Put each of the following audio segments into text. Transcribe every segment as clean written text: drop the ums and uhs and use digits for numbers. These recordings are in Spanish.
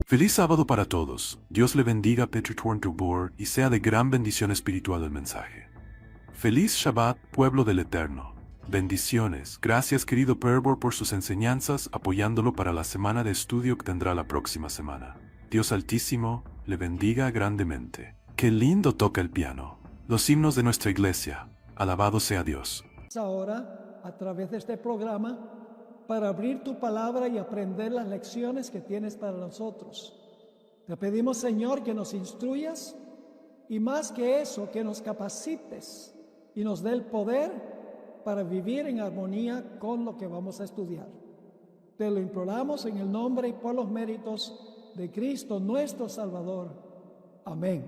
Feliz sábado para todos. Dios le bendiga a Petri Tubor y sea de gran bendición espiritual el mensaje. Feliz Shabbat, pueblo del Eterno. Bendiciones. Gracias querido Perbor por sus enseñanzas, apoyándolo para la semana de estudio que tendrá la próxima semana. Dios Altísimo le bendiga grandemente. Qué lindo toca el piano. Los himnos de nuestra iglesia. Alabado sea Dios. Ahora, a través de este programa, para abrir tu palabra y aprender las lecciones que tienes para nosotros. Te pedimos, Señor, que nos instruyas y más que eso, que nos capacites y nos dé el poder para vivir en armonía con lo que vamos a estudiar. Te lo imploramos en el nombre y por los méritos de Cristo nuestro Salvador. Amén.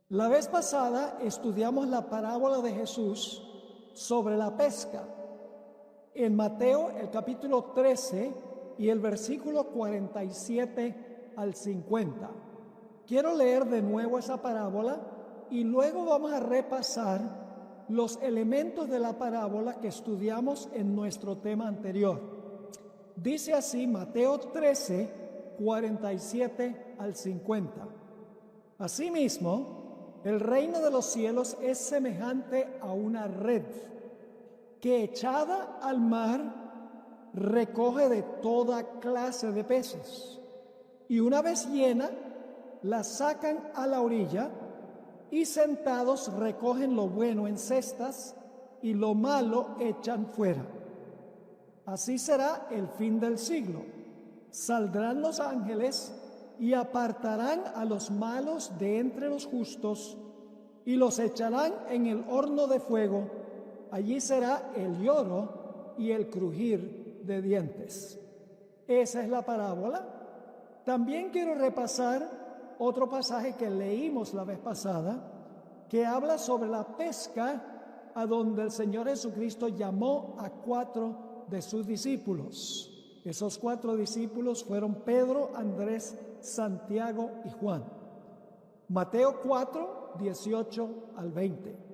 La vez pasada estudiamos la parábola de Jesús sobre la pesca. En Mateo, el capítulo 13 y el versículo 47 al 50. Quiero leer de nuevo esa parábola y luego vamos a repasar los elementos de la parábola que estudiamos en nuestro tema anterior. Dice así Mateo 13, 47 al 50. Asimismo, el reino de los cielos es semejante a una red que echada al mar recoge de toda clase de peces, y una vez llena la sacan a la orilla y sentados recogen lo bueno en cestas y lo malo echan fuera. Así será el fin del siglo. Saldrán los ángeles y apartarán a los malos de entre los justos y los echarán en el horno de fuego. Allí será el lloro y el crujir de dientes. Esa es la parábola. También quiero repasar otro pasaje que leímos la vez pasada, que habla sobre la pesca, a donde el Señor Jesucristo llamó a 4 de sus discípulos. Esos 4 discípulos fueron Pedro, Andrés, Santiago y Juan. Mateo 4, 18 al 20.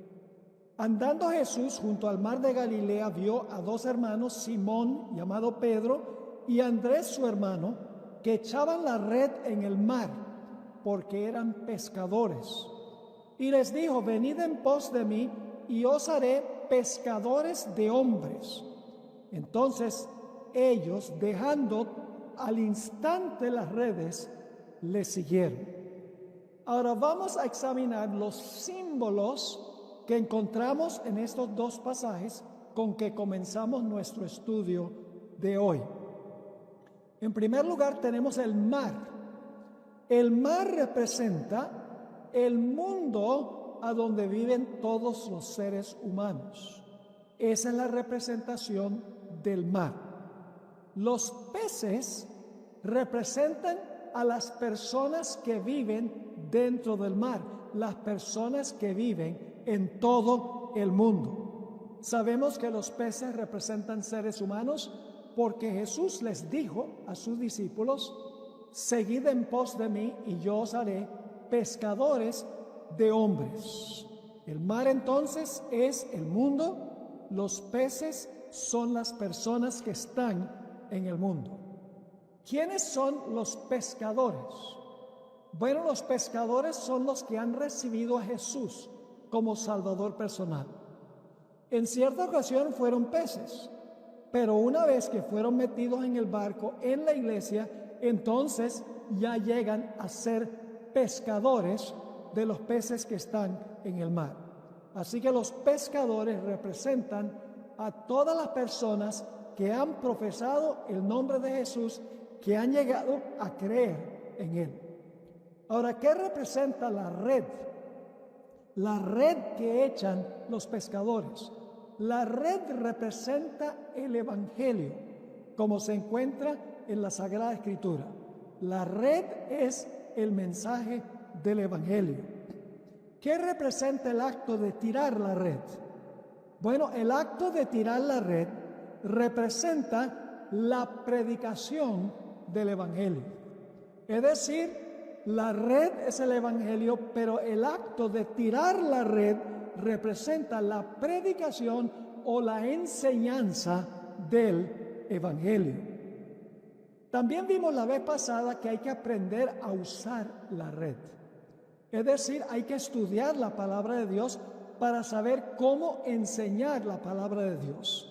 Andando Jesús junto al mar de Galilea, vio a 2 hermanos, Simón, llamado Pedro, y Andrés, su hermano, que echaban la red en el mar, porque eran pescadores. Y les dijo: venid en pos de mí, y os haré pescadores de hombres. Entonces ellos, dejando al instante las redes, le siguieron. Ahora vamos a examinar los símbolos que encontramos en estos 2 pasajes con que comenzamos nuestro estudio de hoy. En primer lugar tenemos el mar. El mar representa el mundo a donde viven todos los seres humanos. Esa es la representación del mar. Los peces representan a las personas que viven dentro del mar, las personas que viven en todo el mundo. Sabemos que los peces representan seres humanos porque Jesús les dijo a sus discípulos: seguid en pos de mí y yo os haré pescadores de hombres. El mar entonces es el mundo, los peces son las personas que están en el mundo. ¿Quiénes son los pescadores? Bueno, los pescadores son los que han recibido a Jesús como Salvador personal. En cierta ocasión fueron peces, pero una vez que fueron metidos en el barco, en la iglesia, entonces ya llegan a ser pescadores de los peces que están en el mar. Así que los pescadores representan a todas las personas que han profesado el nombre de Jesús, que han llegado a creer en Él. Ahora, ¿qué representa la red? La red que echan los pescadores. La red representa el Evangelio, como se encuentra en la Sagrada Escritura. La red es el mensaje del Evangelio. ¿Qué representa el acto de tirar la red? Bueno, el acto de tirar la red representa la predicación del Evangelio. Es decir, la red es el Evangelio, pero el acto de tirar la red representa la predicación o la enseñanza del Evangelio. También vimos la vez pasada que hay que aprender a usar la red. Es decir, hay que estudiar la palabra de Dios para saber cómo enseñar la palabra de Dios.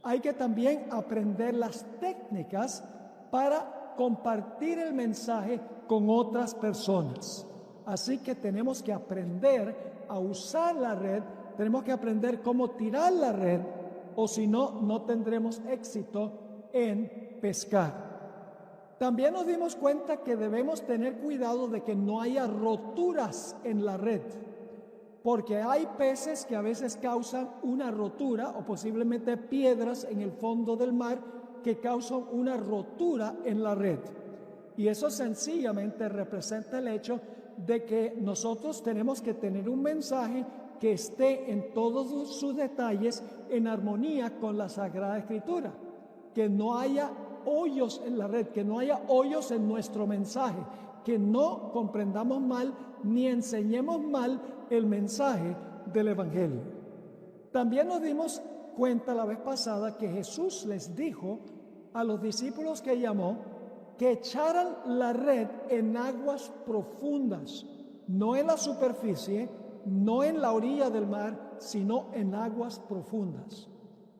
Hay que también aprender las técnicas para compartir el mensaje con otras personas. Así que tenemos que aprender a usar la red, tenemos que aprender cómo tirar la red, o si no, no tendremos éxito en pescar. También nos dimos cuenta que debemos tener cuidado de que no haya roturas en la red, porque hay peces que a veces causan una rotura o posiblemente piedras en el fondo del mar que causan una rotura en la red. Y eso sencillamente representa el hecho de que nosotros tenemos que tener un mensaje que esté en todos sus detalles en armonía con la Sagrada Escritura, que no haya hoyos en la red, que no haya hoyos en nuestro mensaje, que no comprendamos mal ni enseñemos mal el mensaje del Evangelio. También nos dimos cuenta la vez pasada que Jesús les dijo a los discípulos que llamó que echaran la red en aguas profundas, no en la superficie, no en la orilla del mar, sino en aguas profundas.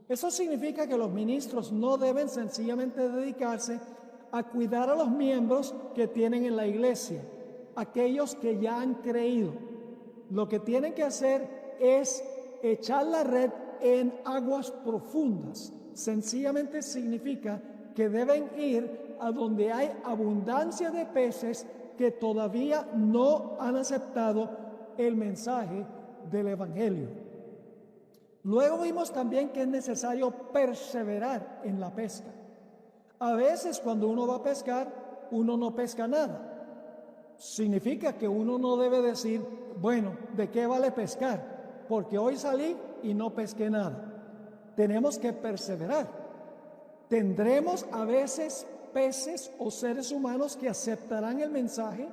Eso significa que los ministros no deben sencillamente dedicarse a cuidar a los miembros que tienen en la iglesia, aquellos que ya han creído. Lo que tienen que hacer es echar la red en aguas profundas. Sencillamente significa que deben ir a donde hay abundancia de peces que todavía no han aceptado el mensaje del Evangelio. Luego vimos también que es necesario perseverar en la pesca. A veces cuando uno va a pescar, uno no pesca nada. Significa que uno no debe decir, bueno, ¿de qué vale pescar? Porque hoy salí y no pesqué nada. Tenemos que perseverar. Tendremos a veces peces o seres humanos que aceptarán el mensaje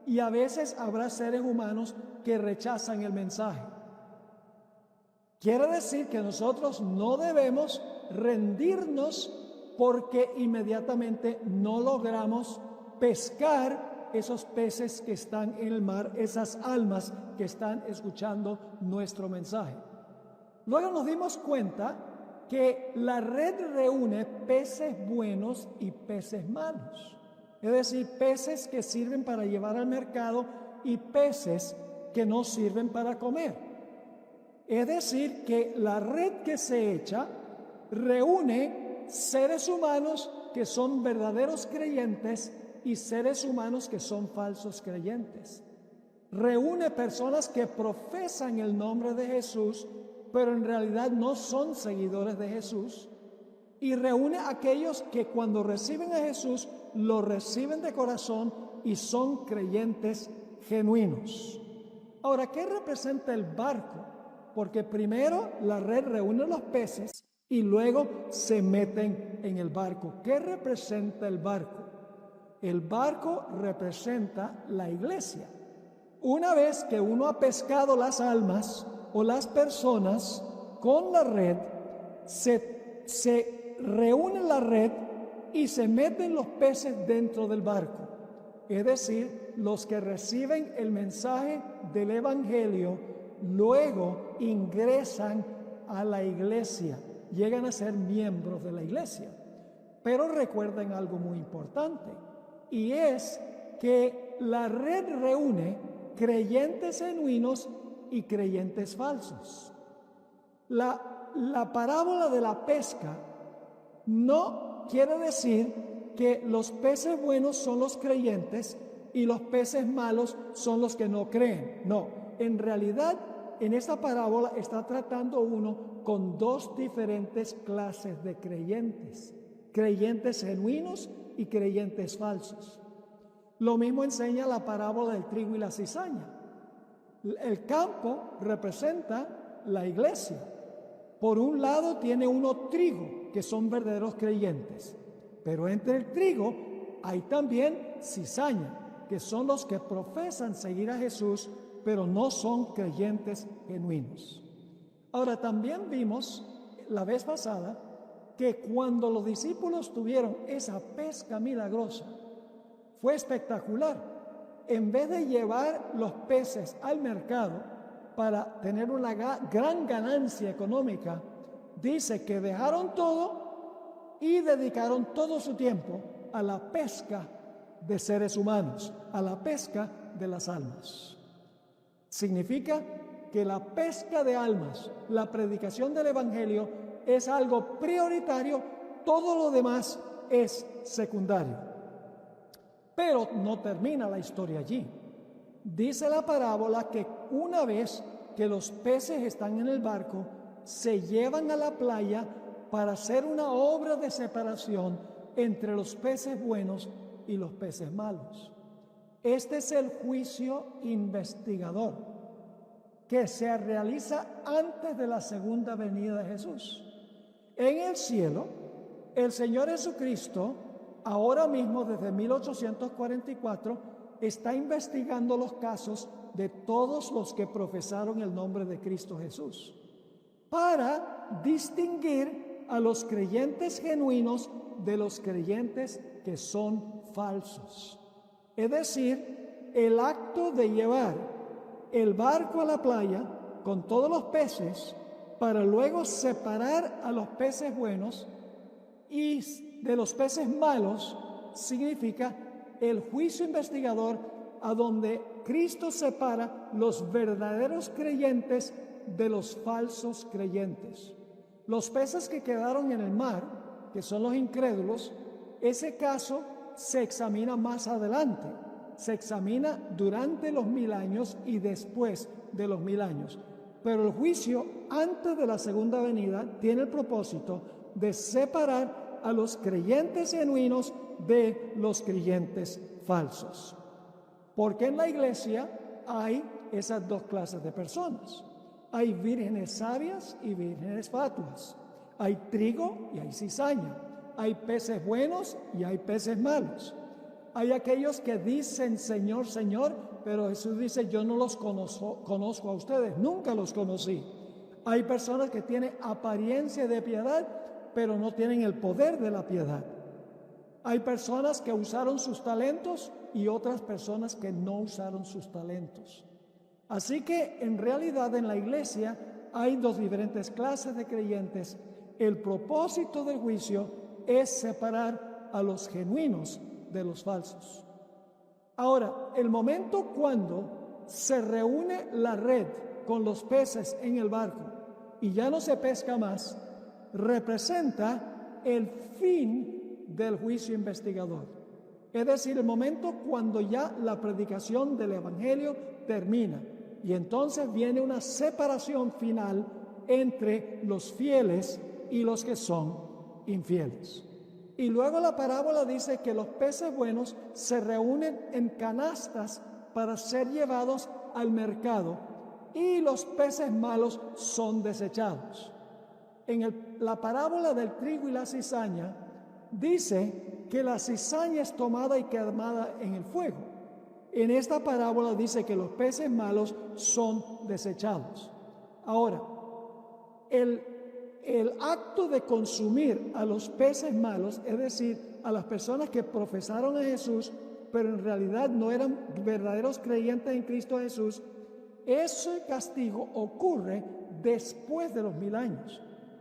y a veces habrá seres humanos que rechazan el mensaje. Quiere decir que nosotros no debemos rendirnos porque inmediatamente no logramos pescar esos peces que están en el mar, esas almas que están escuchando nuestro mensaje. Luego nos dimos cuenta que la red reúne peces buenos y peces malos. Es decir, peces que sirven para llevar al mercado y peces que no sirven para comer. Es decir, que la red que se echa reúne seres humanos que son verdaderos creyentes y seres humanos que son falsos creyentes. Reúne personas que profesan el nombre de Jesús, pero en realidad no son seguidores de Jesús. Y reúne a aquellos que cuando reciben a Jesús, lo reciben de corazón y son creyentes genuinos. Ahora, ¿qué representa el barco? Porque primero la red reúne los peces y luego se meten en el barco. ¿Qué representa el barco? El barco representa la iglesia. Una vez que uno ha pescado las almas o las personas con la red, se reúne la red y se meten los peces dentro del barco. Es decir, los que reciben el mensaje del Evangelio luego ingresan a la iglesia, llegan a ser miembros de la iglesia. Pero recuerden algo muy importante, y es que la red reúne creyentes genuinos y creyentes falsos. La parábola de la pesca no quiere decir que los peces buenos son los creyentes y los peces malos son los que no creen. No, en realidad en esta parábola está tratando uno con dos diferentes clases de creyentes, creyentes genuinos y creyentes falsos. Lo mismo enseña la parábola del trigo y la cizaña. El campo representa la iglesia. Por un lado tiene uno trigo, que son verdaderos creyentes, pero entre el trigo hay también cizaña, que son los que profesan seguir a Jesús, pero no son creyentes genuinos. Ahora, también vimos la vez pasada que cuando los discípulos tuvieron esa pesca milagrosa, fue espectacular. En vez de llevar los peces al mercado para tener una gran ganancia económica, dice que dejaron todo y dedicaron todo su tiempo a la pesca de seres humanos, a la pesca de las almas. Significa que la pesca de almas, la predicación del Evangelio, es algo prioritario, todo lo demás es secundario. Pero no termina la historia allí. Dice la parábola que una vez que los peces están en el barco, se llevan a la playa para hacer una obra de separación entre los peces buenos y los peces malos. Este es el juicio investigador que se realiza antes de la segunda venida de Jesús. En el cielo, el Señor Jesucristo, ahora mismo desde 1844, está investigando los casos de todos los que profesaron el nombre de Cristo Jesús, para distinguir a los creyentes genuinos de los creyentes que son falsos. Es decir, el acto de llevar el barco a la playa con todos los peces para luego separar a los peces buenos y de los peces malos significa el juicio investigador, a donde Cristo separa los verdaderos creyentes de los falsos creyentes. Los peces que quedaron en el mar, que son los incrédulos, ese caso se examina más adelante, se examina durante los 1000 años y después de los 1000 años. Pero el juicio antes de la segunda venida tiene el propósito de separar a los creyentes genuinos de los creyentes falsos. Porque en la iglesia hay esas dos clases de personas. Hay vírgenes sabias y vírgenes fatuas. Hay trigo y hay cizaña. Hay peces buenos y hay peces malos. Hay aquellos que dicen Señor, Señor, pero Jesús dice yo no los conozco a ustedes, nunca los conocí. Hay personas que tienen apariencia de piedad, pero no tienen el poder de la piedad. Hay personas que usaron sus talentos y otras personas que no usaron sus talentos. Así que en realidad en la iglesia hay dos diferentes clases de creyentes. El propósito del juicio es separar a los genuinos de los falsos. Ahora, el momento cuando se reúne la red con los peces en el barco y ya no se pesca más, representa el fin del juicio investigador. Es decir, el momento cuando ya la predicación del Evangelio termina y entonces viene una separación final entre los fieles y los que son infieles. Y luego la parábola dice que los peces buenos se reúnen en canastas para ser llevados al mercado y los peces malos son desechados. En la parábola del trigo y la cizaña dice que la cizaña es tomada y quemada en el fuego. En esta parábola dice que los peces malos son desechados. Ahora, el acto de consumir a los peces malos, es decir, a las personas que profesaron a Jesús, pero en realidad no eran verdaderos creyentes en Cristo Jesús, ese castigo ocurre después de los 1000 años.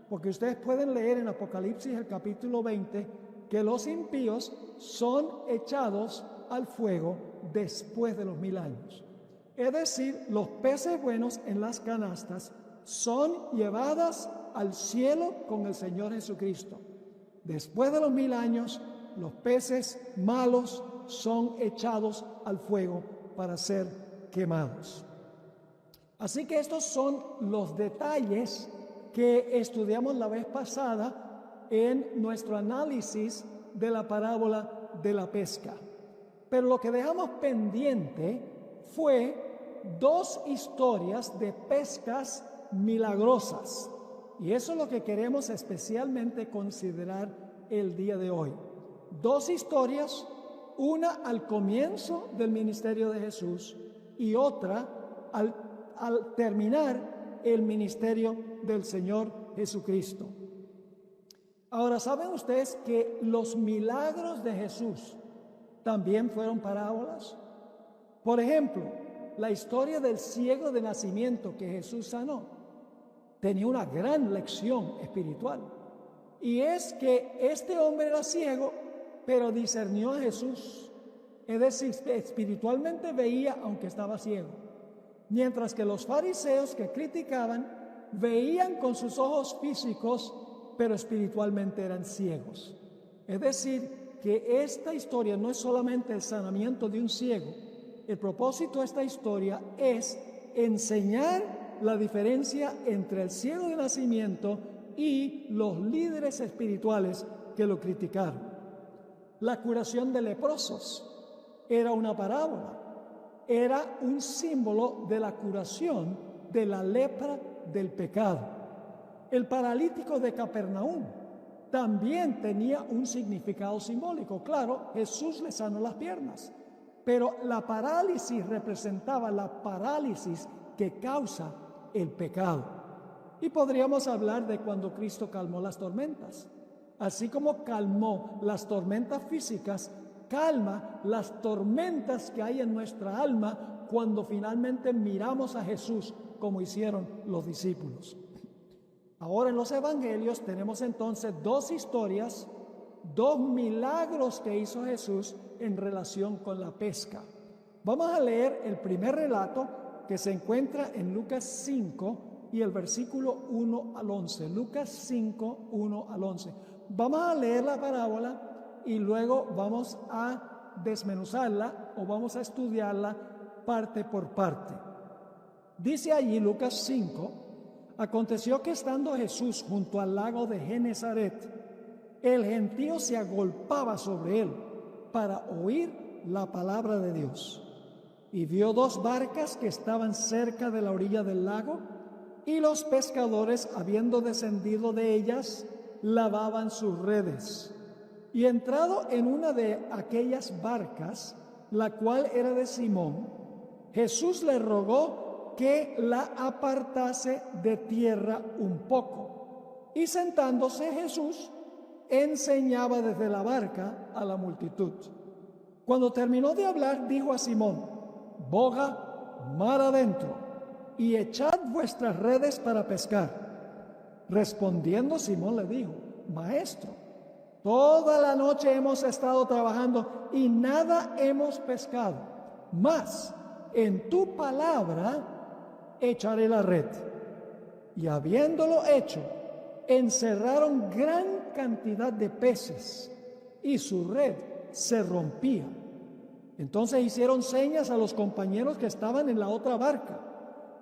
Porque ustedes pueden leer en Apocalipsis el capítulo 20 que los impíos son echados al fuego después de los 1000 años. Es decir, los peces buenos en las canastas son llevadas al cielo con el Señor Jesucristo. Después de los 1000 años, los peces malos son echados al fuego para ser quemados. Así que estos son los detalles que estudiamos la vez pasada en nuestro análisis de la parábola de la pesca. Pero lo que dejamos pendiente fue 2 historias de pescas milagrosas. Y eso es lo que queremos especialmente considerar el día de hoy. 2 historias, una al comienzo del ministerio de Jesús y otra al terminar el ministerio del Señor Jesucristo. Ahora, ¿saben ustedes que los milagros de Jesús también fueron parábolas? Por ejemplo, la historia del ciego de nacimiento que Jesús sanó tenía una gran lección espiritual. Y es que este hombre era ciego, pero discernió a Jesús. Es decir, espiritualmente veía aunque estaba ciego. Mientras que los fariseos que criticaban veían con sus ojos físicos, pero espiritualmente eran ciegos. Es decir, que esta historia no es solamente el sanamiento de un ciego. El propósito de esta historia es enseñar la diferencia entre el ciego de nacimiento y los líderes espirituales que lo criticaron. La curación de leprosos era una parábola, era un símbolo de la curación de la lepra del pecado. El paralítico de Capernaum también tenía un significado simbólico. Claro, Jesús le sanó las piernas, pero la parálisis representaba la parálisis que causa el pecado. Y podríamos hablar de cuando Cristo calmó las tormentas. Así como calmó las tormentas físicas, calma las tormentas que hay en nuestra alma cuando finalmente miramos a Jesús como hicieron los discípulos. Ahora en los evangelios tenemos entonces dos historias, dos milagros que hizo Jesús en relación con la pesca. Vamos a leer el primer relato que se encuentra en Lucas 5 y el versículo 1 al 11. Lucas 5, 1 al 11. Vamos a leer la parábola y luego vamos a desmenuzarla o vamos a estudiarla parte por parte. Dice allí Lucas 5, aconteció que estando Jesús junto al lago de Genesaret, el gentío se agolpaba sobre él para oír la palabra de Dios. Y vio dos barcas que estaban cerca de la orilla del lago, y los pescadores, habiendo descendido de ellas, lavaban sus redes. Y entrado en una de aquellas barcas, la cual era de Simón, Jesús le rogó que la apartase de tierra un poco. Y sentándose Jesús, enseñaba desde la barca a la multitud. Cuando terminó de hablar, dijo a Simón: boga mar adentro y echad vuestras redes para pescar. Respondiendo Simón le dijo: Maestro, toda la noche hemos estado trabajando y nada hemos pescado, mas en tu palabra echaré la red. Y habiéndolo hecho, encerraron gran cantidad de peces y su red se rompía. Entonces hicieron señas a los compañeros que estaban en la otra barca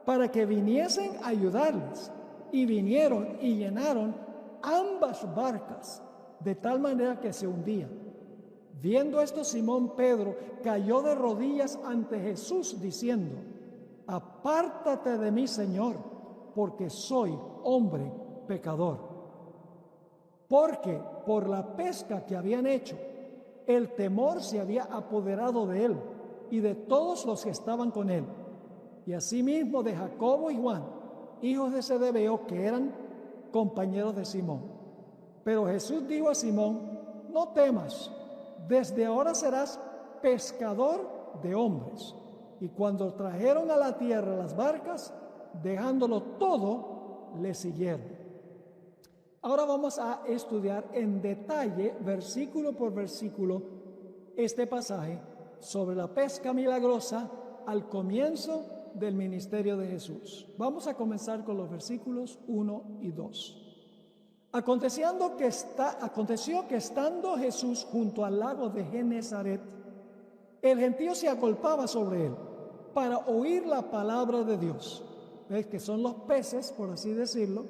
para que viniesen a ayudarles, y vinieron y llenaron ambas barcas de tal manera que se hundían. Viendo esto, Simón Pedro cayó de rodillas ante Jesús diciendo: apártate de mí, Señor, porque soy hombre pecador. Porque por la pesca que habían hecho, el temor se había apoderado de él y de todos los que estaban con él, y asimismo de Jacobo y Juan, hijos de Zebedeo, que eran compañeros de Simón. Pero Jesús dijo a Simón: no temas, desde ahora serás pescador de hombres. Y cuando trajeron a la tierra las barcas, dejándolo todo, le siguieron. Ahora vamos a estudiar en detalle, versículo por versículo, este pasaje sobre la pesca milagrosa al comienzo del ministerio de Jesús. Vamos a comenzar con los versículos 1 y 2. Aconteció que estando Jesús junto al lago de Genesaret, el gentío se agolpaba sobre él para oír la palabra de Dios. ¿Ves? Que son los peces, por así decirlo,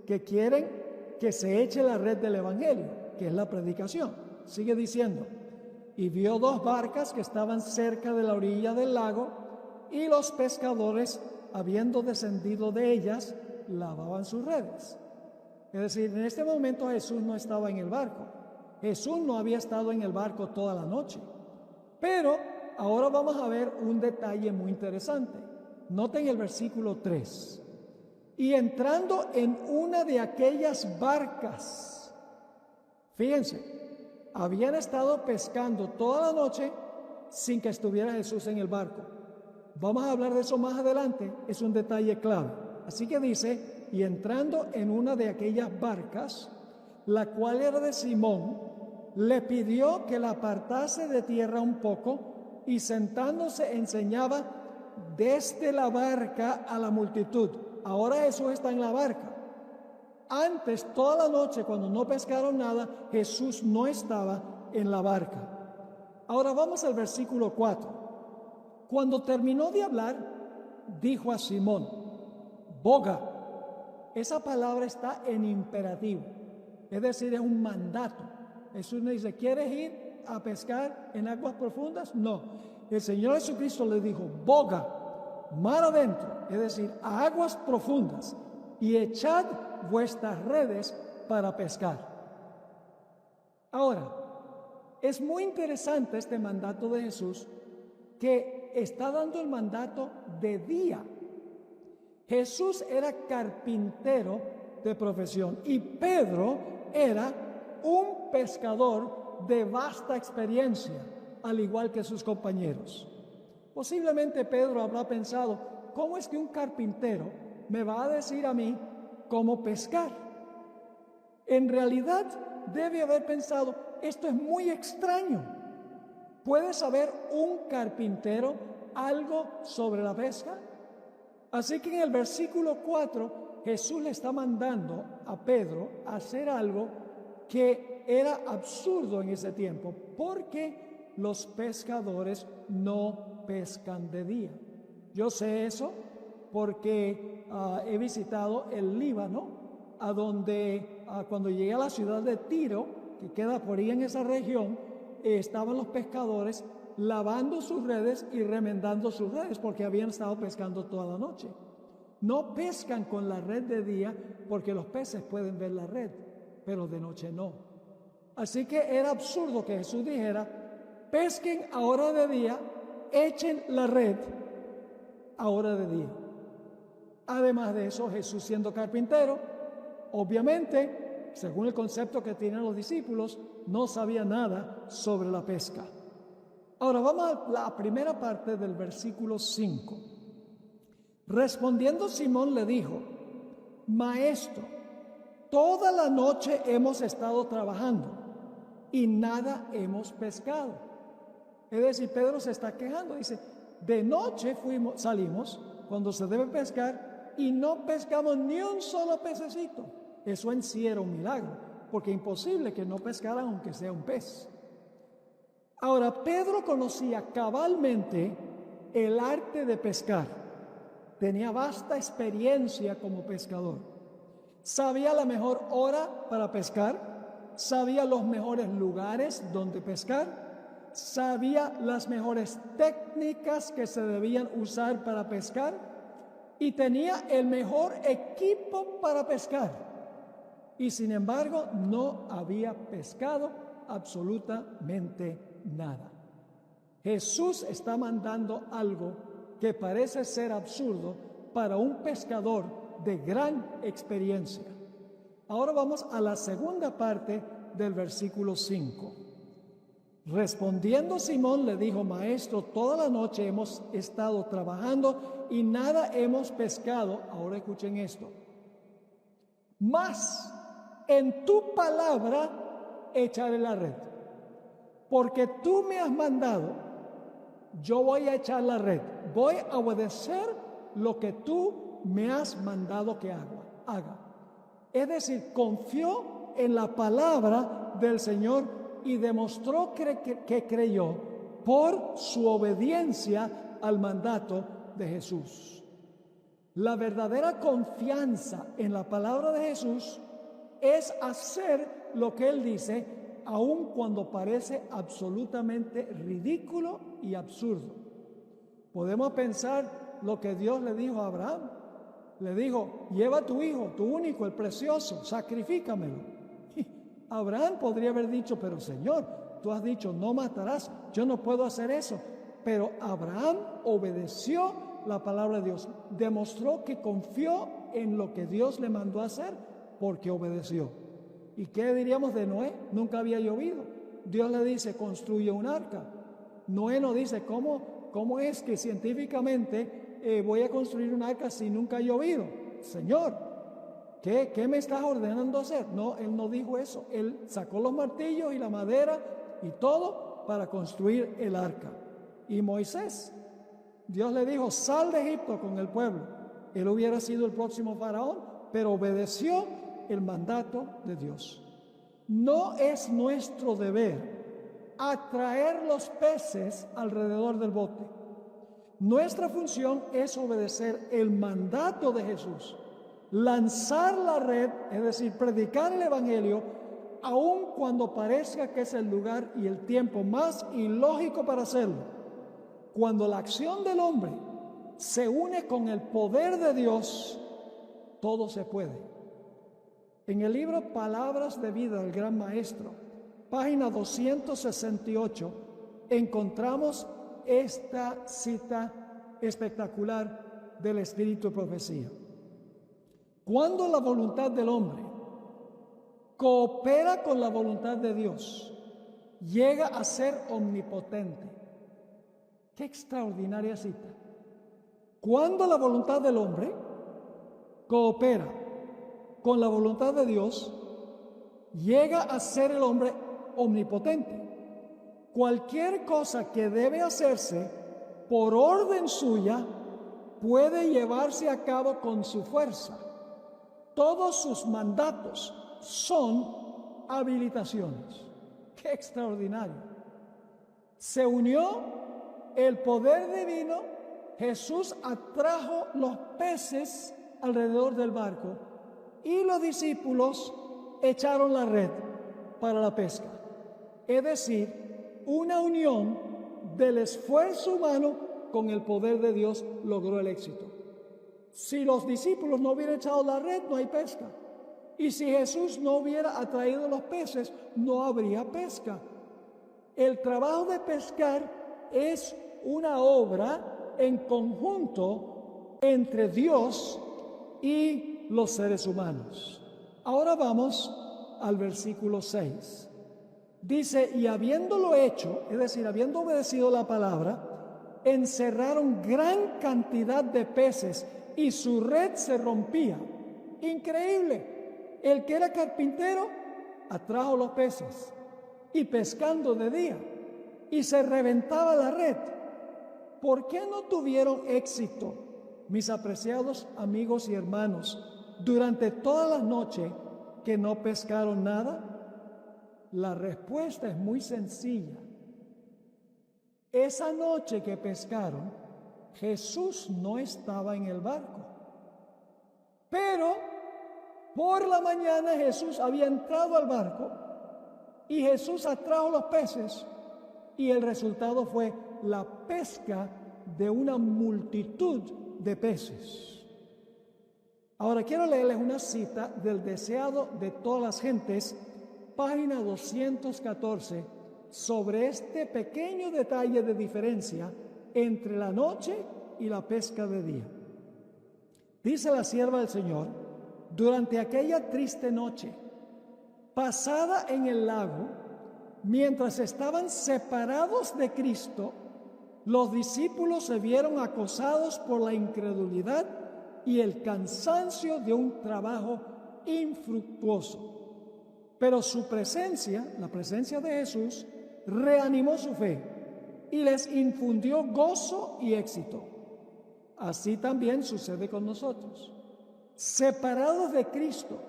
que quieren que se eche la red del evangelio, que es la predicación. Sigue diciendo: y vio dos barcas que estaban cerca de la orilla del lago, y los pescadores, habiendo descendido de ellas, lavaban sus redes. Es decir, en este momento Jesús no estaba en el barco. Jesús no había estado en el barco toda la noche. Pero ahora vamos a ver un detalle muy interesante. Noten el versículo 3. Y entrando en una de aquellas barcas, Fíjense, habían estado pescando toda la noche sin que estuviera Jesús en el barco. Vamos a hablar de eso más adelante, es un detalle clave. Así que dice, y entrando en una de aquellas barcas, la cual era de Simón, le pidió que la apartase de tierra un poco, y sentándose enseñaba desde la barca a la multitud. Ahora Jesús está en la barca. Antes, toda la noche, cuando no pescaron nada, Jesús no estaba en la barca. Ahora vamos al versículo 4. Cuando terminó de hablar, dijo a Simón, boga. Esa palabra está en imperativo, es decir, es un mandato. Jesús le dice, ¿quieres ir a pescar en aguas profundas? No. El Señor Jesucristo le dijo, boga, mar adentro, es decir, a aguas profundas, y echad vuestras redes para pescar. Ahora, es muy interesante este mandato de Jesús, que está dando el mandato de día. Jesús era carpintero de profesión y Pedro era un pescador de vasta experiencia, al igual que sus compañeros. Posiblemente Pedro habrá pensado, ¿cómo es que un carpintero me va a decir a mí cómo pescar? En realidad debe haber pensado, esto es muy extraño. ¿Puede saber un carpintero algo sobre la pesca? Así que en el versículo 4, Jesús le está mandando a Pedro a hacer algo que era absurdo en ese tiempo, porque los pescadores no pescan de día. Yo sé eso porque he visitado el Líbano, a donde cuando llegué a la ciudad de Tiro, que queda por ahí en esa región, estaban los pescadores lavando sus redes y remendando sus redes porque habían estado pescando toda la noche. No pescan con la red de día porque los peces pueden ver la red, pero de noche no. Así que era absurdo que Jesús dijera, pesquen a hora de día, echen la red a hora de día. Además de eso, Jesús siendo carpintero, obviamente, según el concepto que tienen los discípulos, no sabía nada sobre la pesca. Ahora vamos a la primera parte del versículo 5. Respondiendo Simón le dijo, Maestro, toda la noche hemos estado trabajando y nada hemos pescado. Es decir, Pedro se está quejando, dice, de noche salimos cuando se debe pescar y no pescamos ni un solo pececito. Eso en sí era un milagro, porque es imposible que no pescaran aunque sea un pez. Ahora, Pedro conocía cabalmente el arte de pescar. Tenía vasta experiencia como pescador. Sabía la mejor hora para pescar, sabía los mejores lugares donde pescar, sabía las mejores técnicas que se debían usar para pescar y tenía el mejor equipo para pescar. Y sin embargo, no había pescado absolutamente nada. Jesús está mandando algo que parece ser absurdo para un pescador de gran experiencia. Ahora vamos a la segunda parte del versículo 5. Respondiendo Simón le dijo, Maestro, toda la noche hemos estado trabajando y nada hemos pescado. Ahora escuchen esto. Mas en tu palabra echaré la red. Porque tú me has mandado, yo voy a echar la red. Voy a obedecer lo que tú me has mandado que haga. Es decir, confió en la palabra del Señor y demostró que creyó por su obediencia al mandato de Jesús. La verdadera confianza en la palabra de Jesús es hacer lo que Él dice, aun cuando parece absolutamente ridículo y absurdo. Podemos pensar lo que Dios le dijo a Abraham. Le dijo, lleva a tu hijo, tu único, el precioso, sacrifícamelo. Abraham podría haber dicho, pero Señor, tú has dicho, no matarás, yo no puedo hacer eso. Pero Abraham obedeció la palabra de Dios, demostró que confió en lo que Dios le mandó a hacer porque obedeció. ¿Y qué diríamos de Noé? Nunca había llovido. Dios le dice, construye un arca. Noé no dice, ¿cómo es que científicamente voy a construir un arca si nunca ha llovido? Señor, ¿qué me estás ordenando hacer? No, él no dijo eso. Él sacó los martillos y la madera y todo para construir el arca. Y Moisés, Dios le dijo, sal de Egipto con el pueblo. Él hubiera sido el próximo faraón, pero obedeció el mandato de Dios. No es nuestro deber atraer los peces alrededor del bote. Nuestra función es obedecer el mandato de Jesús, lanzar la red, es decir, predicar el evangelio, aun cuando parezca que es el lugar y el tiempo más ilógico para hacerlo. Cuando la acción del hombre se une con el poder de Dios, todo se puede. En el libro Palabras de Vida del Gran Maestro, página 268, encontramos esta cita espectacular del Espíritu de Profecía. Cuando la voluntad del hombre coopera con la voluntad de Dios, llega a ser omnipotente. ¡Qué extraordinaria cita! Cuando la voluntad del hombre coopera con la voluntad de Dios, llega a ser el hombre omnipotente. Cualquier cosa que debe hacerse por orden suya puede llevarse a cabo con su fuerza. Todos sus mandatos son habilitaciones. ¡Qué extraordinario! Se unió el poder divino, Jesús atrajo los peces alrededor del barco y los discípulos echaron la red para la pesca. Es decir, una unión del esfuerzo humano con el poder de Dios logró el éxito. Si los discípulos no hubieran echado la red, no hay pesca. Y si Jesús no hubiera atraído los peces, no habría pesca. El trabajo de pescar es una obra en conjunto entre Dios y los seres humanos. Ahora vamos al versículo 6. Dice, y habiéndolo hecho, es decir, habiendo obedecido la palabra, encerraron gran cantidad de peces y su red se rompía. Increíble. El que era carpintero atrajo los peces y pescando de día y se reventaba la red. ¿Por qué no tuvieron éxito, mis apreciados amigos y hermanos, durante toda la noche que no pescaron nada? La respuesta es muy sencilla. Esa noche que pescaron, Jesús no estaba en el barco. Pero por la mañana Jesús había entrado al barco y Jesús atrajo los peces y el resultado fue la pesca de una multitud de peces. Ahora quiero leerles una cita del Deseado de todas las gentes, página 214, sobre este pequeño detalle de diferencia entre la noche y la pesca de día. Dice la sierva del Señor, durante aquella triste noche, pasada en el lago, mientras estaban separados de Cristo, los discípulos se vieron acosados por la incredulidad y el cansancio de un trabajo infructuoso. Pero su presencia, la presencia de Jesús, reanimó su fe y les infundió gozo y éxito. Así también sucede con nosotros. Separados de Cristo,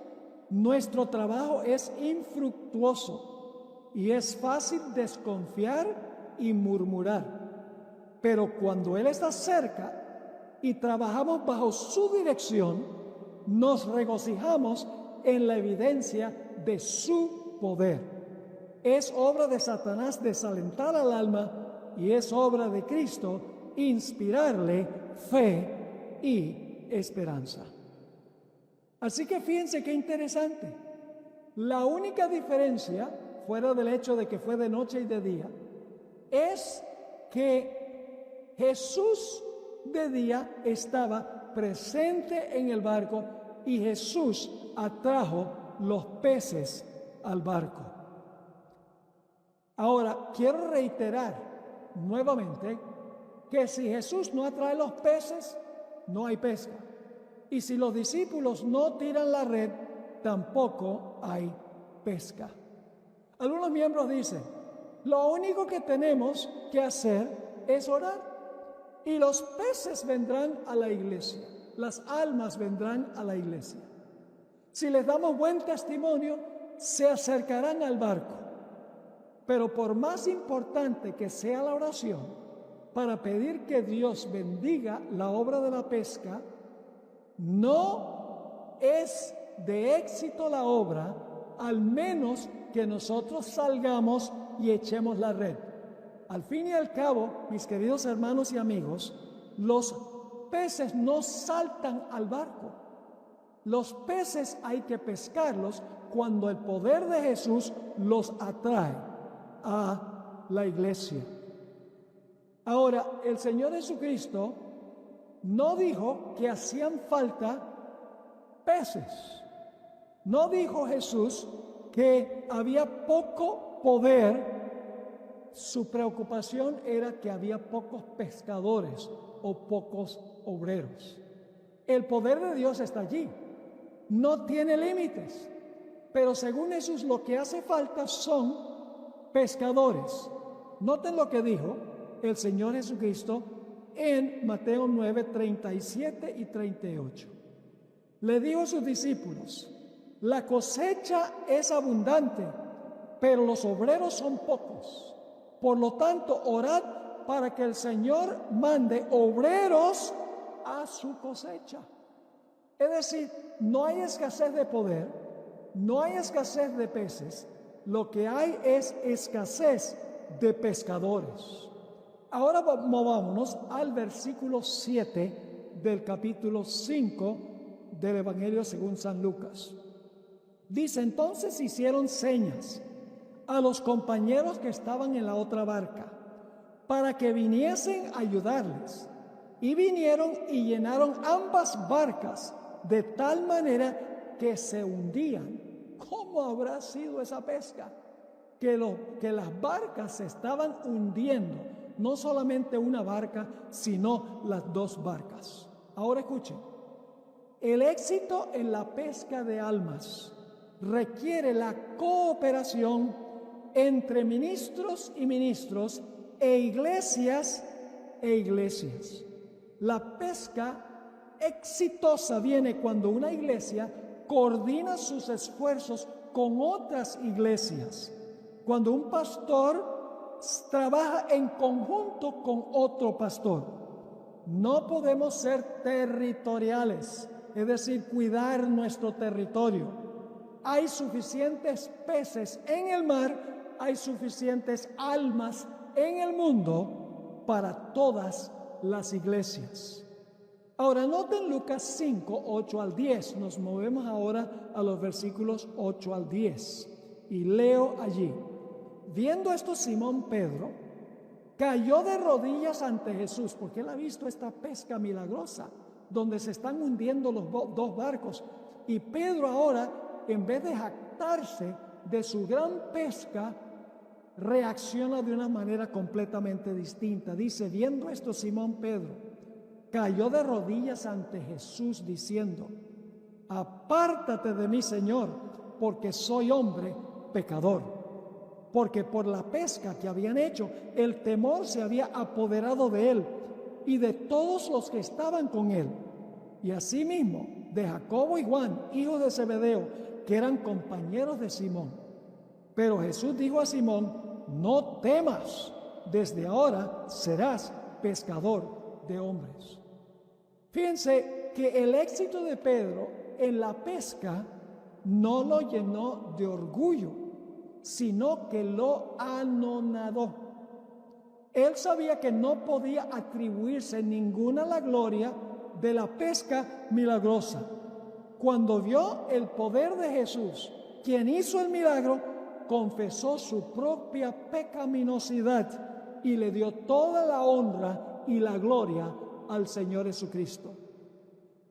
nuestro trabajo es infructuoso y es fácil desconfiar y murmurar. Pero cuando Él está cerca y trabajamos bajo su dirección, nos regocijamos en la evidencia de su poder. Es obra de Satanás desalentar al alma y es obra de Cristo inspirarle fe y esperanza. Así que fíjense qué interesante. La única diferencia, fuera del hecho de que fue de noche y de día, es que Jesús de día estaba presente en el barco y Jesús atrajo los peces al barco. Ahora, quiero reiterar nuevamente que si Jesús no atrae los peces, no hay pesca. Y si los discípulos no tiran la red, tampoco hay pesca. Algunos miembros dicen, lo único que tenemos que hacer es orar. Y los peces vendrán a la iglesia, las almas vendrán a la iglesia. Si les damos buen testimonio, se acercarán al barco. Pero por más importante que sea la oración, para pedir que Dios bendiga la obra de la pesca, no es de éxito la obra, al menos que nosotros salgamos y echemos la red. Al fin y al cabo, mis queridos hermanos y amigos, los peces no saltan al barco. Los peces hay que pescarlos cuando el poder de Jesús los atrae a la iglesia. Ahora, el Señor Jesucristo no dijo que hacían falta peces. No dijo Jesús que había poco poder. Su preocupación era que había pocos pescadores o pocos obreros. El poder de Dios está allí, no tiene límites, pero según Jesús lo que hace falta son pescadores. Noten lo que dijo el Señor Jesucristo en Mateo 9, 37 y 38. Le dijo a sus discípulos, la cosecha es abundante, pero los obreros son pocos. Por lo tanto, orad para que el Señor mande obreros a su cosecha. Es decir, no hay escasez de poder, no hay escasez de peces, lo que hay es escasez de pescadores. Ahora movámonos al versículo 7 del capítulo 5 del Evangelio según San Lucas. Dice, entonces hicieron señas a los compañeros que estaban en la otra barca, para que viniesen a ayudarles. Y vinieron y llenaron ambas barcas, de tal manera que se hundían. ¿Cómo habrá sido esa pesca? Que las barcas se estaban hundiendo, no solamente una barca, sino las dos barcas. Ahora escuchen, el éxito en la pesca de almas requiere la cooperación entre ministros y ministros e iglesias e iglesias. La pesca exitosa viene cuando una iglesia coordina sus esfuerzos con otras iglesias. Cuando un pastor trabaja en conjunto con otro pastor. No podemos ser territoriales, es decir, cuidar nuestro territorio. Hay suficientes peces en el mar, hay suficientes almas en el mundo para todas las iglesias. Ahora noten Lucas 5, 8 al 10. Nos movemos ahora a los versículos 8 al 10. Y leo allí. Viendo esto, Simón Pedro cayó de rodillas ante Jesús, porque él ha visto esta pesca milagrosa, donde se están hundiendo los dos barcos. Y Pedro ahora, en vez de jactarse de su gran pesca, reacciona de una manera completamente distinta. Dice, viendo esto, Simón Pedro cayó de rodillas ante Jesús diciendo, apártate de mí, Señor, porque soy hombre pecador. Porque por la pesca que habían hecho, el temor se había apoderado de él y de todos los que estaban con él. Y asimismo de Jacobo y Juan, hijos de Zebedeo, que eran compañeros de Simón. Pero Jesús dijo a Simón, no temas, desde ahora serás pescador de hombres. Fíjense que el éxito de Pedro en la pesca no lo llenó de orgullo, sino que lo anonadó. Él sabía que no podía atribuirse ninguna la gloria de la pesca milagrosa. Cuando vio el poder de Jesús, quien hizo el milagro, confesó su propia pecaminosidad y le dio toda la honra y la gloria al Señor Jesucristo.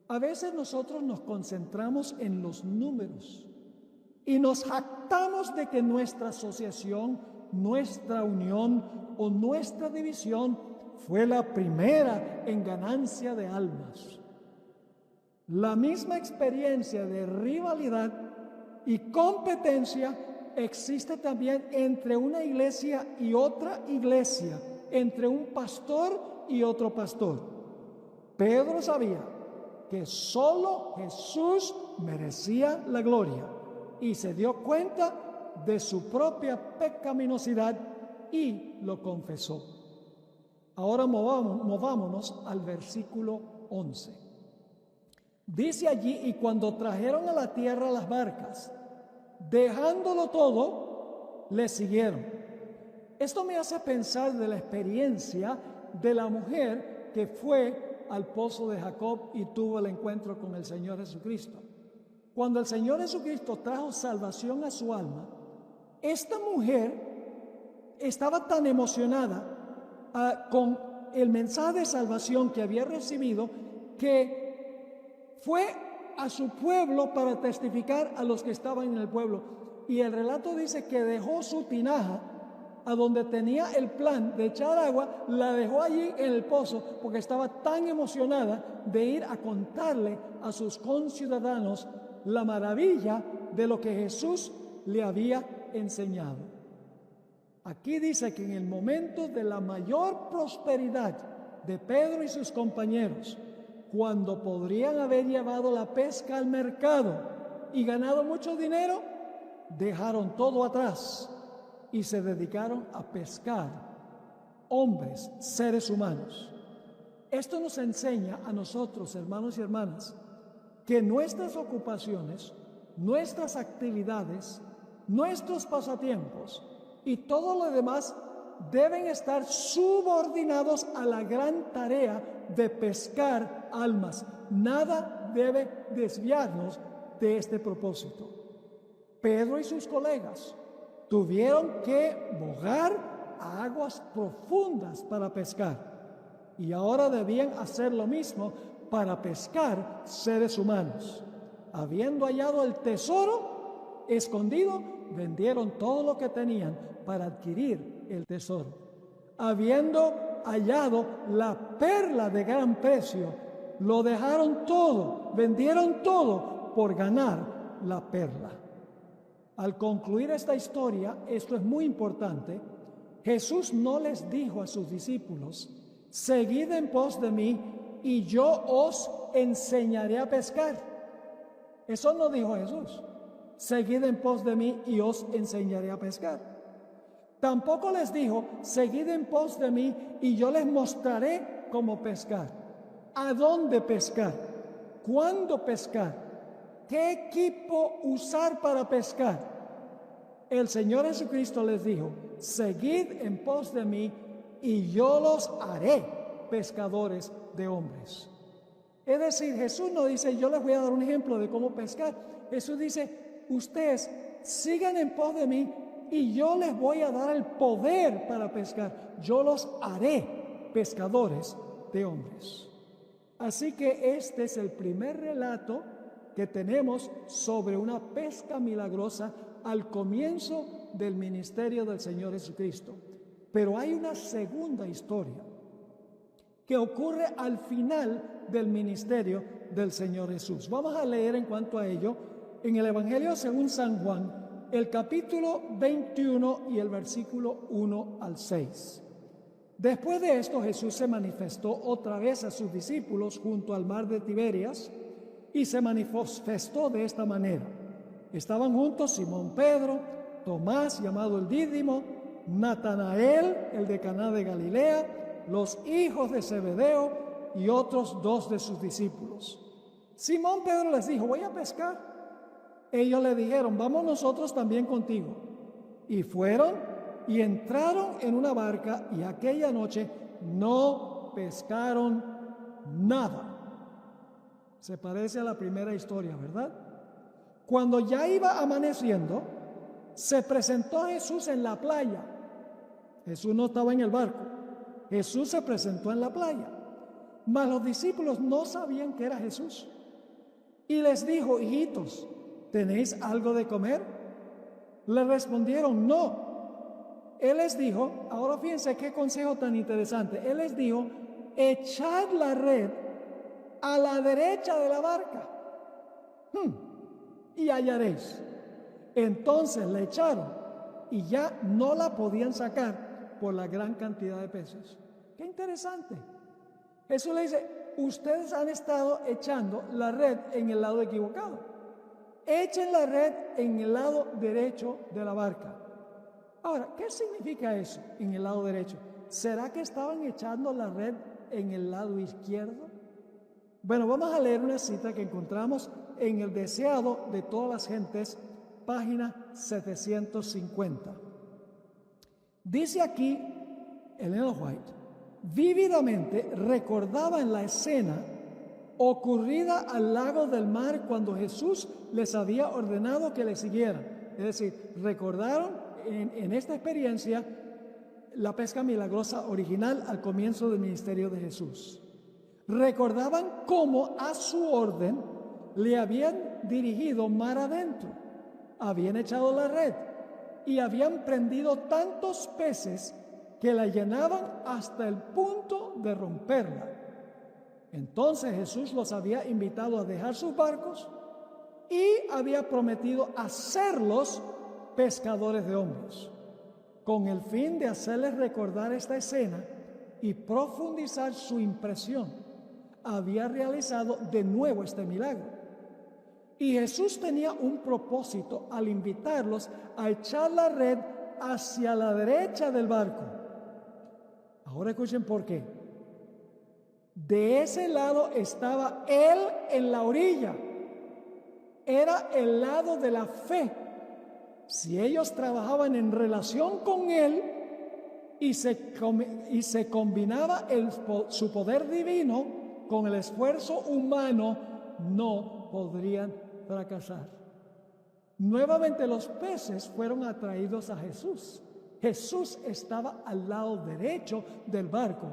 A veces nosotros nos concentramos en los números y nos jactamos de que nuestra asociación, nuestra unión o nuestra división fue la primera en ganancia de almas. La misma experiencia de rivalidad y competencia existe también entre una iglesia y otra iglesia, entre un pastor y otro pastor. Pedro sabía que solo Jesús merecía la gloria y se dio cuenta de su propia pecaminosidad y lo confesó. Ahora movámonos al versículo 11. Dice allí: y cuando trajeron a la tierra las barcas, dejándolo todo, le siguieron. Esto me hace pensar de la experiencia de la mujer que fue al pozo de Jacob y tuvo el encuentro con el Señor Jesucristo. Cuando el Señor Jesucristo trajo salvación a su alma, esta mujer estaba tan emocionada con el mensaje de salvación que había recibido, que fue a su pueblo para testificar a los que estaban en el pueblo. Y el relato dice que dejó su tinaja a donde tenía el plan de echar agua, la dejó allí en el pozo porque estaba tan emocionada de ir a contarle a sus conciudadanos la maravilla de lo que Jesús le había enseñado. Aquí dice que en el momento de la mayor prosperidad de Pedro y sus compañeros, cuando podrían haber llevado la pesca al mercado y ganado mucho dinero, dejaron todo atrás y se dedicaron a pescar hombres, seres humanos. Esto nos enseña a nosotros, hermanos y hermanas, que nuestras ocupaciones, nuestras actividades, nuestros pasatiempos y todo lo demás deben estar subordinados a la gran tarea de pescar almas. Nada debe desviarnos de este propósito. Pedro y sus colegas tuvieron que bogar a aguas profundas para pescar, y ahora debían hacer lo mismo para pescar seres humanos. Habiendo hallado el tesoro escondido, vendieron todo lo que tenían para adquirir el tesoro. Habiendo hallado la perla de gran precio, lo dejaron todo, vendieron todo por ganar la perla. Al concluir esta historia, esto es muy importante, Jesús no les dijo a sus discípulos: seguid en pos de mí y yo os enseñaré a pescar. Eso no dijo Jesús: seguid en pos de mí y os enseñaré a pescar. Tampoco les dijo: seguid en pos de mí y yo les mostraré cómo pescar. ¿A dónde pescar? ¿Cuándo pescar? ¿Qué equipo usar para pescar? El Señor Jesucristo les dijo: seguid en pos de mí y yo los haré pescadores de hombres. Es decir, Jesús no dice: yo les voy a dar un ejemplo de cómo pescar. Jesús dice: ustedes sigan en pos de mí y yo les voy a dar el poder para pescar. Yo los haré pescadores de hombres. Así que este es el primer relato que tenemos sobre una pesca milagrosa al comienzo del ministerio del Señor Jesucristo. Pero hay una segunda historia que ocurre al final del ministerio del Señor Jesús. Vamos a leer en cuanto a ello en el Evangelio según San Juan, el capítulo 21 y el versículo 1 al 6. Después de esto, Jesús se manifestó otra vez a sus discípulos junto al mar de Tiberias y se manifestó de esta manera. Estaban juntos Simón Pedro, Tomás, llamado el Dídimo, Natanael, el de Caná de Galilea, los hijos de Zebedeo y otros dos de sus discípulos. Simón Pedro les dijo: voy a pescar. Ellos le dijeron: vamos nosotros también contigo. Y fueron y entraron en una barca, y aquella noche no pescaron nada. Se parece a la primera historia, ¿verdad? Cuando ya iba amaneciendo, se presentó Jesús en la playa. Jesús no estaba en el barco. Jesús se presentó en la playa. Mas los discípulos no sabían que era Jesús. Y les dijo: hijitos, ¿tenéis algo de comer? Le respondieron, no. Él les dijo, ahora fíjense qué consejo tan interesante. Él les dijo, echad la red a la derecha de la barca y hallaréis. Entonces la echaron y ya no la podían sacar por la gran cantidad de peces. Qué interesante. Jesús le dice, ustedes han estado echando la red en el lado equivocado. Echen la red en el lado derecho de la barca. Ahora, ¿qué significa eso en el lado derecho? ¿Será que estaban echando la red en el lado izquierdo? Bueno, vamos a leer una cita que encontramos en El deseado de todas las gentes, página 750. Dice aquí Ellen White, vívidamente recordaban la escena ocurrida al lago del mar cuando Jesús les había ordenado que le siguieran. Es decir, recordaron en esta experiencia la pesca milagrosa original al comienzo del ministerio de Jesús. Recordaban cómo a su orden le habían dirigido mar adentro, habían echado la red y habían prendido tantos peces que la llenaban hasta el punto de romperla. Entonces Jesús los había invitado a dejar sus barcos y había prometido hacerlos pescadores de hombres, con el fin de hacerles recordar esta escena y profundizar su impresión. Había realizado de nuevo este milagro. Y Jesús tenía un propósito al invitarlos a echar la red hacia la derecha del barco. Ahora escuchen por qué. De ese lado estaba Él en la orilla. Era el lado de la fe. Si ellos trabajaban en relación con Él y se combinaba su poder divino con el esfuerzo humano, no podrían fracasar. Nuevamente los peces fueron atraídos a Jesús. Jesús estaba al lado derecho del barco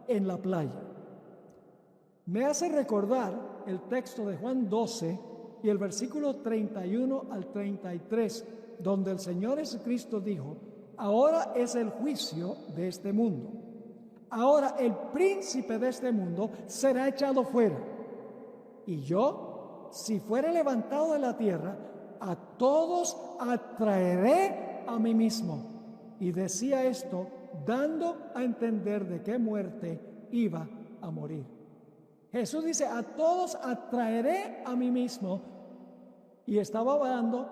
en la playa. Me hace recordar el texto de Juan 12 y el versículo 31 al 33, donde el Señor Jesucristo dijo, ahora es el juicio de este mundo. Ahora el príncipe de este mundo será echado fuera. Y yo, si fuere levantado de la tierra, a todos atraeré a mí mismo. Y decía esto, dando a entender de qué muerte iba a morir. Jesús dice, a todos atraeré a mí mismo. Y estaba hablando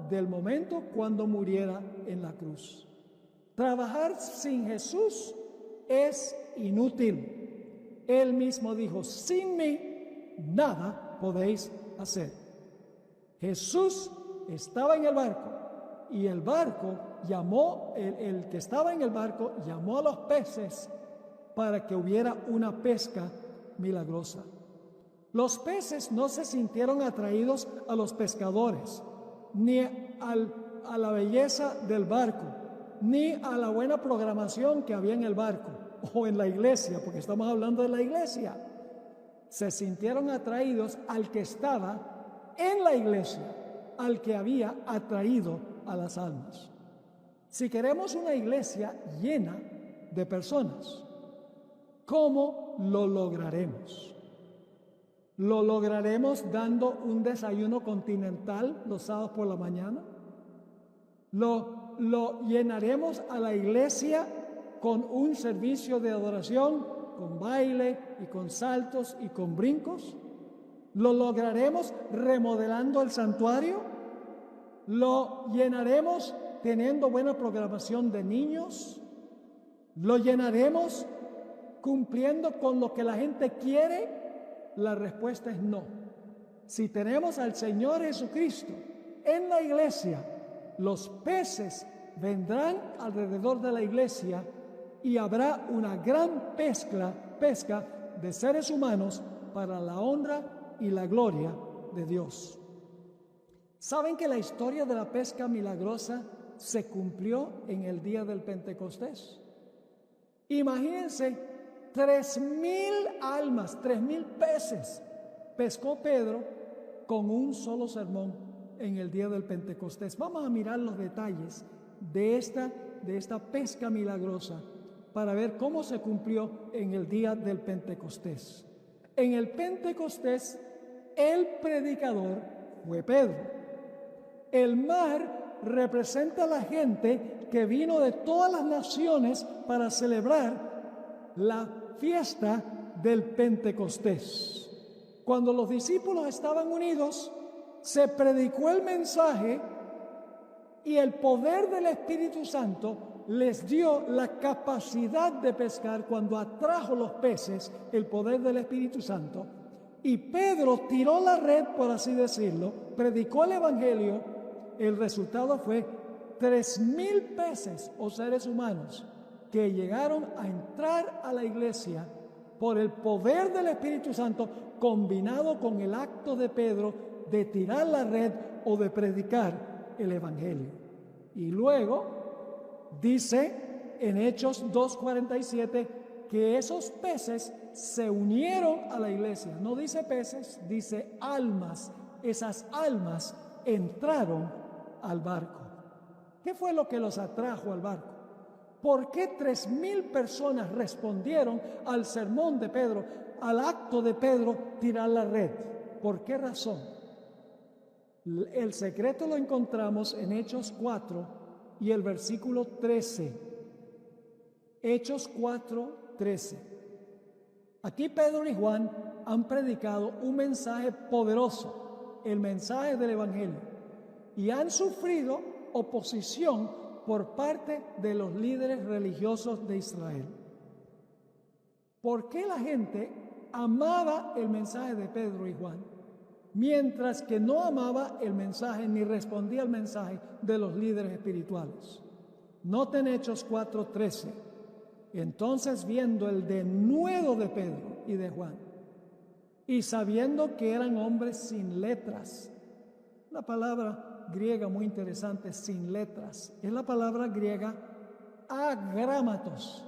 del momento cuando muriera en la cruz. Trabajar sin Jesús es inútil. Él mismo dijo, sin mí nada podéis hacer. Jesús estaba en el barco y el barco llamó, el que estaba en el barco llamó a los peces para que hubiera una pesca milagrosa. Los peces no se sintieron atraídos a los pescadores, ni a la belleza del barco, ni a la buena programación que había en el barco o en la iglesia, porque estamos hablando de la iglesia. Se sintieron atraídos al que estaba en la iglesia, al que había atraído a las almas. Si queremos una iglesia llena de personas, ¿cómo lo lograremos? ¿Lo lograremos dando un desayuno continental los sábados por la mañana? ¿Lo llenaremos a la iglesia con un servicio de adoración, con baile y con saltos y con brincos? ¿Lo lograremos remodelando el santuario? ¿Lo llenaremos teniendo buena programación de niños? ¿Lo llenaremos cumpliendo con lo que la gente quiere? La respuesta es no. Si tenemos al Señor Jesucristo en la iglesia, los peces vendrán alrededor de la iglesia y habrá una gran pesca de seres humanos para la honra y la gloria de Dios. ¿Saben que la historia de la pesca milagrosa se cumplió en el día del Pentecostés? Imagínense, 3,000 almas, 3,000 peces pescó Pedro con un solo sermón en el día del Pentecostés. Vamos a mirar los detalles de esta pesca milagrosa para ver cómo se cumplió en el día del Pentecostés. En el Pentecostés, el predicador fue Pedro. El mar representa a la gente que vino de todas las naciones para celebrar la fiesta del Pentecostés. Cuando los discípulos estaban unidos, se predicó el mensaje y el poder del Espíritu Santo les dio la capacidad de pescar cuando atrajo los peces, el poder del Espíritu Santo. Y Pedro tiró la red, por así decirlo, predicó el Evangelio. El resultado fue 3,000 peces o seres humanos que llegaron a entrar a la iglesia por el poder del Espíritu Santo, combinado con el acto de Pedro de tirar la red o de predicar el Evangelio. Y luego dice en Hechos 2:47 que esos peces se unieron a la iglesia. No dice peces, dice almas. Esas almas entraron al barco. ¿Qué fue lo que los atrajo al barco? ¿Por qué 3,000 personas respondieron al sermón de Pedro, al acto de Pedro tirar la red? ¿Por qué razón? El secreto lo encontramos en Hechos 4 y el versículo 13. Hechos 4:13. Aquí Pedro y Juan han predicado un mensaje poderoso, el mensaje del Evangelio, y han sufrido oposición por parte de los líderes religiosos de Israel. ¿Por qué la gente amaba el mensaje de Pedro y Juan, mientras que no amaba el mensaje ni respondía al mensaje de los líderes espirituales? Noten Hechos 4:13. Entonces, viendo el denuedo de Pedro y de Juan, y sabiendo que eran hombres sin letras, la palabra griega muy interesante, sin letras, es la palabra griega agrámatos,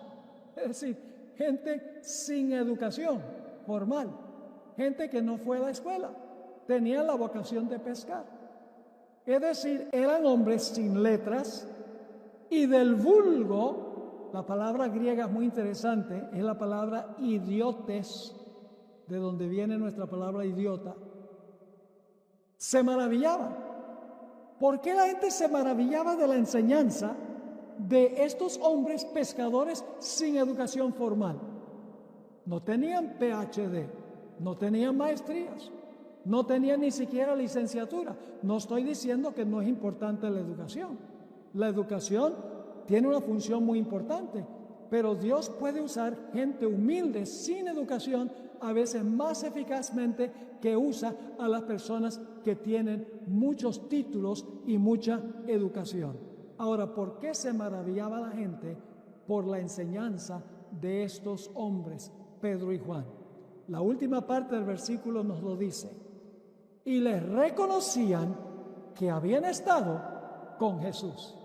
es decir, gente sin educación formal, gente que no fue a la escuela, tenían la vocación de pescar. Es decir, eran hombres sin letras y del vulgo. La palabra griega es muy interesante, es la palabra idiotes, de donde viene nuestra palabra idiota. Se maravillaban. ¿Por qué la gente se maravillaba de la enseñanza de estos hombres pescadores sin educación formal? No tenían PhD, no tenían maestrías, no tenían ni siquiera licenciatura. No estoy diciendo que no es importante la educación. La educación tiene una función muy importante, pero Dios puede usar gente humilde sin educación a veces más eficazmente que usa a las personas que tienen muchos títulos y mucha educación. Ahora, ¿por qué se maravillaba la gente? Por la enseñanza de estos hombres, Pedro y Juan. La última parte del versículo nos lo dice. Y les reconocían que habían estado con Jesús.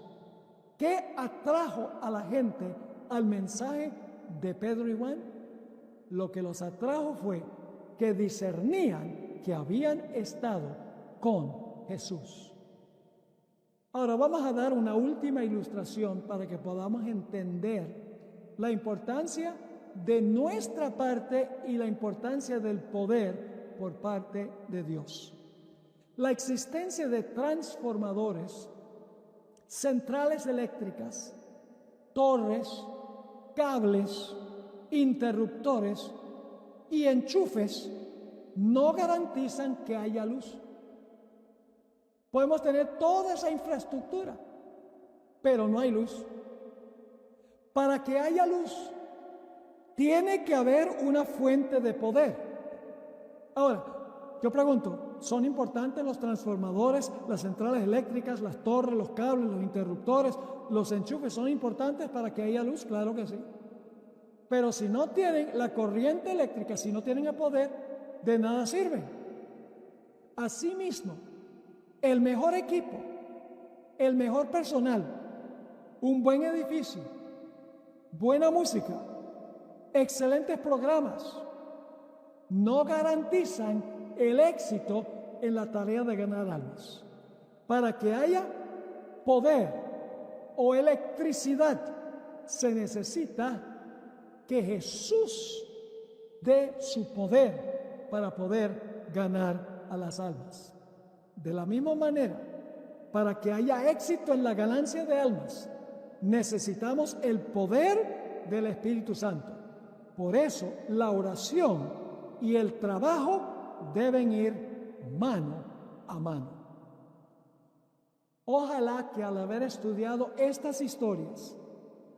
¿Qué atrajo a la gente al mensaje de Pedro y Juan? Lo que los atrajo fue que discernían que habían estado con Jesús. Ahora vamos a dar una última ilustración para que podamos entender la importancia de nuestra parte y la importancia del poder por parte de Dios. La existencia de transformadores, centrales eléctricas, torres, cables, interruptores y enchufes no garantizan que haya luz. Podemos tener toda esa infraestructura, pero no hay luz. Para que haya luz, tiene que haber una fuente de poder. Ahora, yo pregunto, ¿son importantes los transformadores, las centrales eléctricas, las torres, los cables, los interruptores, los enchufes? ¿Son importantes para que haya luz? Claro que sí. Pero si no tienen la corriente eléctrica, si no tienen el poder, de nada sirven. Asimismo, el mejor equipo, el mejor personal, un buen edificio, buena música, excelentes programas, no garantizan el éxito en la tarea de ganar almas. Para que haya poder o electricidad, se necesita que Jesús dé su poder para poder ganar a las almas. De la misma manera, para que haya éxito en la ganancia de almas, necesitamos el poder del Espíritu Santo. Por eso, la oración y el trabajo deben ir mano a mano. Ojalá que al haber estudiado estas historias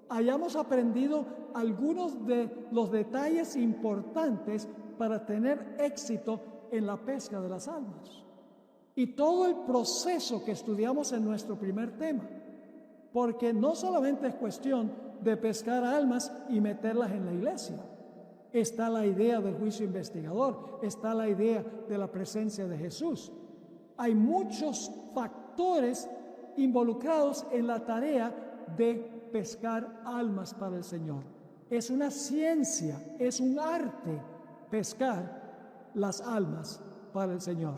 hayamos aprendido algunos de los detalles importantes para tener éxito en la pesca de las almas. Y todo el proceso que estudiamos en nuestro primer tema, porque no solamente es cuestión de pescar almas y meterlas en la iglesia. Está la idea del juicio investigador, está la idea de la presencia de Jesús. Hay muchos factores involucrados en la tarea de pescar almas para el Señor. Es una ciencia, es un arte pescar las almas para el Señor.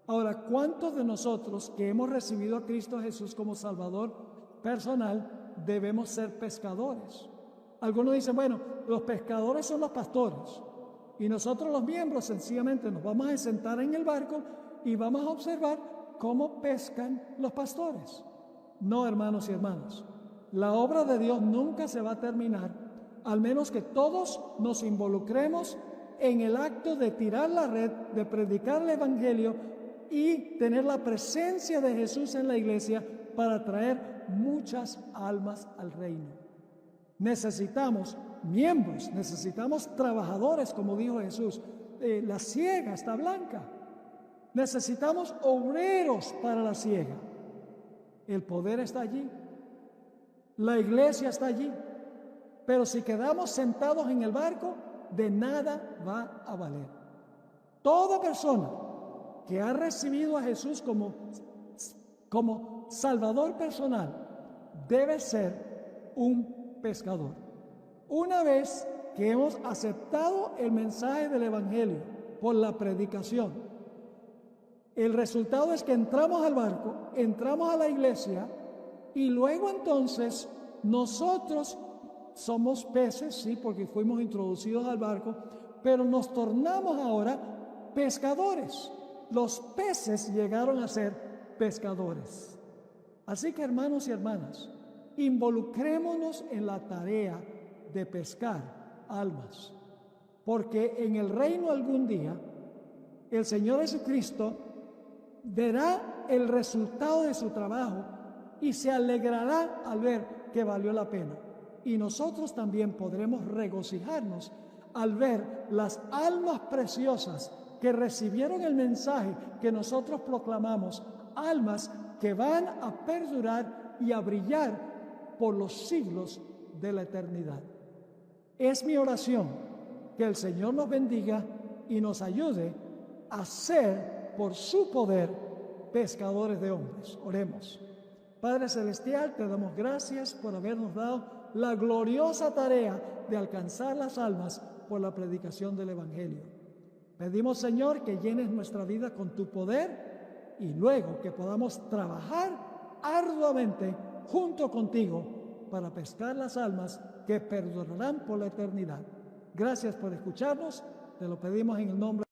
Ahora, ¿cuántos de nosotros que hemos recibido a Cristo Jesús como Salvador personal debemos ser pescadores? Algunos dicen, bueno, los pescadores son los pastores y nosotros los miembros sencillamente nos vamos a sentar en el barco y vamos a observar cómo pescan los pastores. No, hermanos y hermanas, la obra de Dios nunca se va a terminar al menos que todos nos involucremos en el acto de tirar la red, de predicar el Evangelio y tener la presencia de Jesús en la iglesia para traer muchas almas al reino. Necesitamos miembros, necesitamos trabajadores, como dijo Jesús. La siega está blanca. Necesitamos obreros para la siega. El poder está allí. La iglesia está allí. Pero si quedamos sentados en el barco, de nada va a valer. Toda persona que ha recibido a Jesús como Salvador personal debe ser un pescador. Una vez que hemos aceptado el mensaje del Evangelio por la predicación, el resultado es que entramos al barco, entramos a la iglesia y luego entonces nosotros somos peces, sí, porque fuimos introducidos al barco, pero nos tornamos ahora pescadores. Los peces llegaron a ser pescadores. Así que, hermanos y hermanas, involucrémonos en la tarea de pescar almas, porque en el reino algún día el Señor Jesucristo verá el resultado de su trabajo y se alegrará al ver que valió la pena. Y nosotros también podremos regocijarnos al ver las almas preciosas que recibieron el mensaje que nosotros proclamamos, almas que van a perdurar y a brillar por los siglos de la eternidad. Es mi oración que el Señor nos bendiga y nos ayude a ser, por su poder, pescadores de hombres. Oremos. Padre Celestial, te damos gracias por habernos dado la gloriosa tarea de alcanzar las almas por la predicación del Evangelio. Pedimos, Señor, que llenes nuestra vida con tu poder y luego que podamos trabajar arduamente junto contigo para pescar las almas que perdurarán por la eternidad. Gracias por escucharnos, te lo pedimos en el nombre